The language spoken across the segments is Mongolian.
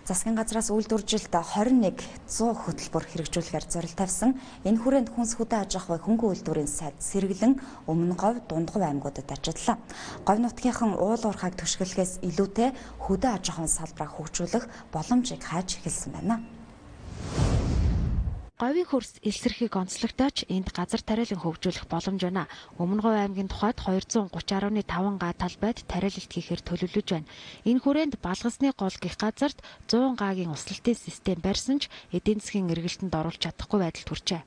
Засгийн газраас үйлдвэржилт 21 100 хөтөлбөр хэрэгжүүлэхээр зорилт тавьсан энэ хүрээнд хүнс хөдөө аж ахуй хөнгөн үйлдвэрийн сайд сэргэлэн Өмнө Говь, Дундгов аймагуудад ажиллалаа. Говь нутгийнхан уул уурхайг түшгэлэхээс илүүтэй хөдөө аж ахуйн салбараа хөгжүүлэх боломжийг хааж эхэлсэн байна. Говийн хөрс элсэрхийг онцлогтойч энд газар тариалан хөгжүүлэх боломж байна. Өмнө Говь аймгийн тухайд 230.5 га талбайд тариалалт хийхээр төлөвлөж байна. Энэ хүрээнд балгасны гол гих газарт 100 гагийн услалтын систем барьсан ч эдийн засгийн эргэлтэнд оруулж чадахгүй байдалд хүрчээ.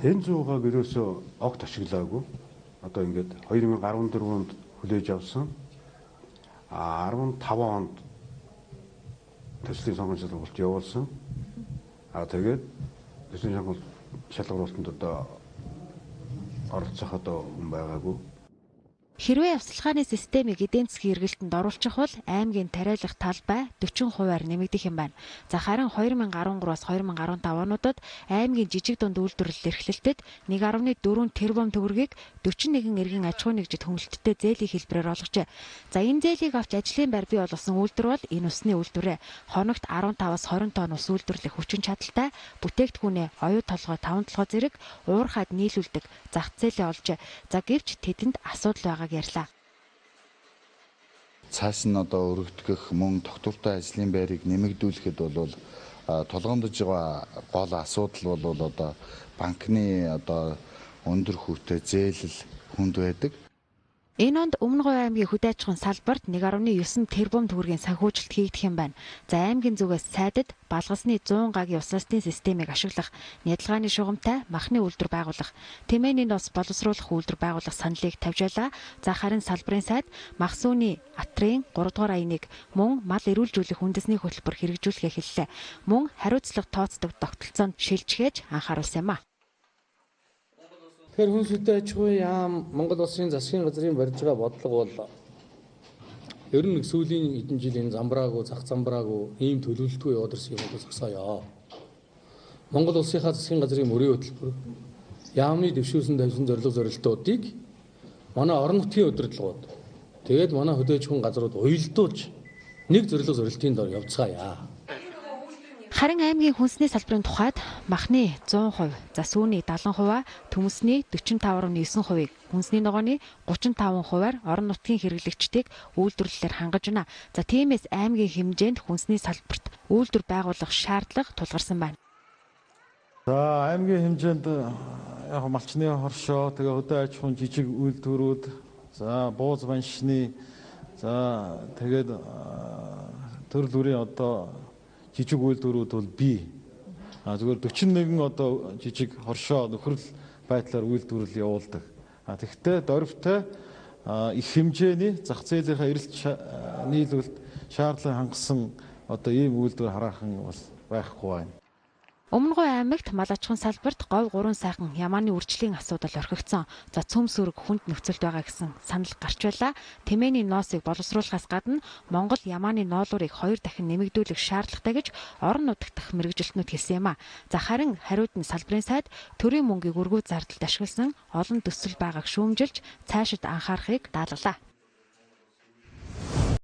Энэ 100 гааг ерөөсөө огт ашиглаагүй. Одоо ингээд 2014 онд хүлээж авсан. 15 онд төслийн сонгон шалгуулалт явуулсан. Тэгээд төслийн сонгуульд шалгуулалтанд одоо оролцох одоо хүн байгаагүй. Хэрвээ авсалгааны системийг эдийн засгийн эргэлтэнд оруулчих бол аймгийн тариалах талбай 40%-аар нэмэгдэх юм байна. За харин 2013-аас 2015 онуудад аймгийн жижиг дунд үйлдвэрлэл эрхлэлтэд 1.4 тэрбум төгрөгийг 41 эргэн аж ахуй нэгжид хөнгөлөлттэй зээлийн хэлбэрээр олгожээ. За энэ зээлийг авч ажлын байр бий болгосон үйлдвэр бол энэ усны үйлдвэрээ. Хоногт 15-аас 20 тонн ус үйлдвэрлэх хүчин чадалтай бүтээгдэхүүнээ оюу толгой 5 толгой зэрэг уурхайд нийлүүлдэг зах зээлээ олжээ. За гэвч тэдэнд асуудал байгаа ярьлаа. Цааш нь одоо өргөдгөх мөн тогтвортой ажлын байрыг нэмэгдүүлэхэд бол тулгамдж байгаа гол асуудал бол одоо банкны одоо өндөр хүүтэй зээлэл хүнд байдаг. Энэ онд Өмнө Говь аймгийн хөдөө аж ахуйн салбарт 1.9 тэрбум төгрөгийн санхүүжилт хийгдэх юм байна. За аймгийн зүгээс сайдад балгасны 100 гагийн услалтын системийг ашиглах, нядалгааны шугамтай махны үйлдвэр байгуулах, тэмээний нос боловсруулах үйлдвэр байгуулах саналыг тавьж байлаа. За харин салбарын сайд мах сүүний атрын 3 дугаар аяныг мөн мал эрүүлжүүлэх үндэсний хөтөлбөр хэрэгжүүлэхээ хэллээ. Мөн хариуцлага тооцдог тогтолцоонд шилжихээж анхааруулсан юм а. Тэгэхээр хүнс хөдөө аж ахуйн яам Монгол улсын засгийн газрын барьж байгаа бодлого бол ер нь сүүлийн хэдэн жилийн замбраагүй, зах замбраагүй ийм төлөвлөлтгүй яваад ирсэн юм бол зогсоё. Монгол улсынхаа засгийн газрын мөрийн хөтөлбөр яамны дэвшүүлсэн тавьсан зорилтуудыг манай орон нутгийн удирдлагууд тэгээд манай хөдөө аж ахуйн газрууд уялдуулж нэг зорилтын дор явцгаая. Харин аймгийн хүнсний салбарын тухайд махны 100%, за сүүний 70%, төмөсний 45.9%-ийг, хүнсний ногооны 35%-аар орон нутгийн хэрэглэгчдийг үйлдвэрлэлээр хангаж байна. За тиймээс аймгийн хэмжээнд хүнсний салбарт үйлдвэр байгуулах шаардлага тулгарсан байна. За аймгийн хэмжээнд яг малчны хоршоо, тэгээ хөдөө аж ахуйн жижиг үйлдвэрүүд, за бууз баншны, за тэгээд төрөл бүрийн одоо жижиг үйлдвэрүүд бол бий. Зүгээр 41 одоо жижиг хоршоо нөхрөл байдлаар үйлдвэрлэл явуулдаг. Тэгэхдээ дорвтой их хэмжээний зах зээлийнхаа эрэлт нийлүүлэлт шаардлага хангасан одоо ийм үйлдвэр хараахан бас байхгүй байна. Өмнө Говь аймагт мал аж ахуйн салбарт говь 3 сайхан ямааны үржлийн асуудал орхигдсон. За цөмс өрг хүнд нөхцөлд байгаа гэсэн санал гарч байлаа. Тэмээний ноосыг боловсруулахаас гадна Монгол ямааны ноолуурыг 2 дахин нэмэгдүүлэх шаардлагатай гэж орон нутаг дахь мэргэжилтнүүд хэлсэн юм а. За харин хариуд нь салбарын сайд төрийн мөнгийг өргөө зардалд ашигласан олон төсөл байгааг шүүмжилж цаашид анхаарахыг даатгалаа.